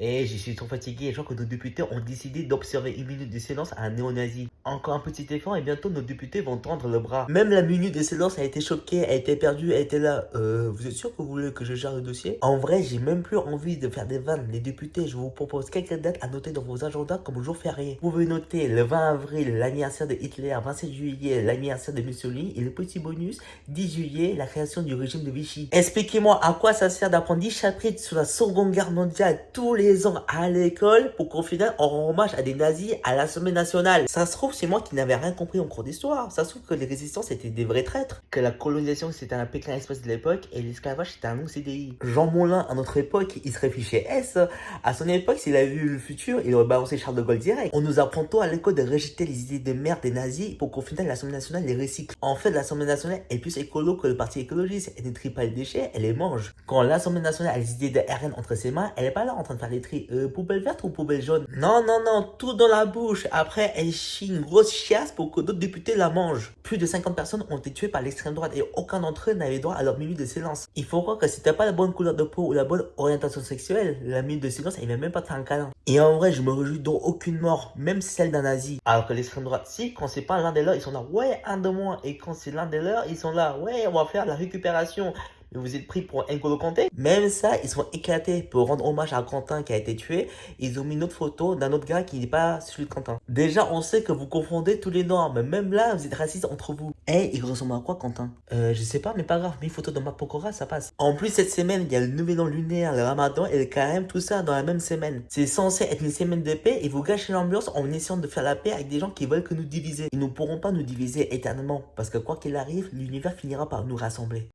Et je suis trop fatigué. Je crois que nos députés ont décidé d'observer une minute de silence à un néo-nazi. Encore un petit effort et bientôt nos députés vont tendre le bras. Même la minute de silence a été choquée, a été perdue, a été là. Vous êtes sûr que vous voulez que je gère le dossier? En vrai, j'ai même plus envie de faire des vannes. Les députés, je vous propose quelques dates à noter dans vos agendas comme jour férié. Vous pouvez noter le 20 avril, l'anniversaire de Hitler, 27 juillet, l'anniversaire de Mussolini et le petit bonus, 10 juillet, la création du régime de Vichy. Expliquez-moi à quoi ça sert d'apprendre 10 chapitres sur la Seconde Guerre mondiale tous les ans à l'école pour qu'au final on rend hommage à des nazis à l'Assemblée nationale. Ça se trouve, c'est moi qui n'avais rien compris en cours d'histoire. Ça se trouve que les résistances étaient des vrais traîtres. Que la colonisation c'était un Pékin Express de l'époque et l'esclavage c'était un long CDI. Jean Moulin, à notre époque, il serait fiché S. À son époque, s'il avait vu le futur, il aurait balancé Charles de Gaulle direct. On nous apprend tôt à l'école de rejeter les idées de merde des nazis pour qu'au final l'Assemblée nationale les recycle. En fait, l'Assemblée nationale est plus écolo que le parti écologiste. Elle ne trie pas les déchets, elle les mange. Quand l'Assemblée nationale a les idées de RN entre ses mains, elle est pas là en train de faire les tri. Poubelle verte ou poubelle jaune? Non, non, non, tout dans la bouche. Après, elle chie une grosse chiasse pour que d'autres députés la mangent. Plus de 50 personnes ont été tuées par l'extrême droite et aucun d'entre eux n'avait droit à leur minute de silence. Il faut croire que si t'as pas la bonne couleur de peau ou la bonne orientation sexuelle, la minute de silence, elle vient même pas te faire un câlin. Et en vrai, je me réjouis d'aucune mort, même celle d'un nazi. Alors que l'extrême droite, si, quand c'est pas l'un des leurs, ils sont là, ouais, un de moins. Et quand c'est l'un des leurs, ils sont là, ouais, on va faire la récupération. Mais vous êtes pris pour un N'Golo Kanté. Même ça, ils sont éclatés pour rendre hommage à Quentin qui a été tué. Ils ont mis une autre photo d'un autre gars qui n'est pas celui de Quentin. Déjà, on sait que vous confondez tous les noirs, mais même là, vous êtes racistes entre vous. Eh, il ressemble à quoi, Quentin? Je sais pas, mais pas grave. Mets une photo de Marc Pokora, ça passe. En plus, cette semaine, il y a le nouvel an lunaire, le ramadan et le carême, tout ça dans la même semaine. C'est censé être une semaine de paix et vous gâchez l'ambiance en essayant de faire la paix avec des gens qui veulent que nous diviser. Ils ne pourront pas nous diviser éternellement parce que quoi qu'il arrive, l'univers finira par nous rassembler.